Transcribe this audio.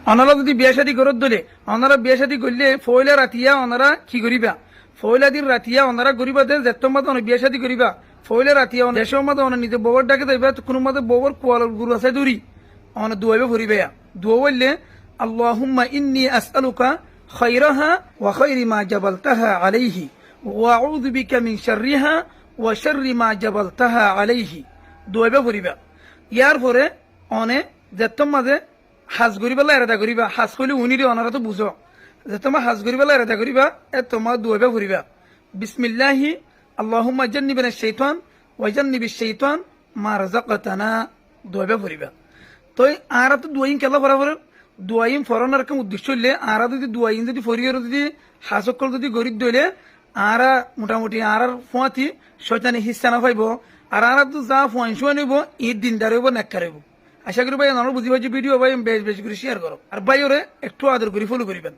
ওনারা যদি বিয়া শাদী করত দলে ওনারা বিয়া শাদী করলে ফয়লা রাতিয়া ওনারা কি করিবা ফয়লা দিন রাতিয়া ওনারা করিবা দে যেতম মতো বিয়া শাদী করিবা ফয়লা রাতিয়া দেশের মতো নিজে বউর ডাকে যাইবা কোনো মতো বউর কোয়ালর গুরু আছে দূরি অনেক দুয়াইবে ফুরিবে দুয়া বললে আল্লাহুম্মা ইন্নী আসআলুকা খায়রাহা ওয়া খায়রি মা জাবালতাহা আলাইহি ওয়া আউযু বিকা মিন শাররিহা ওয়া শাররি মা জাবালতাহা আলাইহি দুয়াইবে ফুরিবা ইয়ার পরে অনে যেতম মাঝে হাজ করি পেলা এরাদা করিবা হাজ করলে উনিরে অনারা তো বুঝো যে তোমার হাজ করি পেলা এরাদা করিবা তোমার দুয়াইবা ফুরিবা বিসমিল্লাহি আল্লাহুম্মা জান্নিবিনা শাইতান ওয়া জান্নিবিশ শাইতান মা রাযাকতানা দুয়াইবা ফুরিবা তো আরা তো দুয়াইন কেলা ফরা ফরে দুয়াইন ফরানোর একটা উদ্দেশ্য হইলে আরা যদি দুয়াইন যদি ফরিয়ে যদি হাসকল যদি গরিব দইলে আরা মোটামুটি আরার ফুয়াতি শয়তানি হিস্সা না পাইব আর আরা তো যা ফুয়াইন শুয়া নিব ঈদ দিনদার হইব নেককার হইব আশা করি ভাই আমার বুঝি পাইছি ভিডিও ভাই বেশ বেশি করে শেয়ার করো আর ভাই ওরে একটু আদর করে ফলো করিবেন।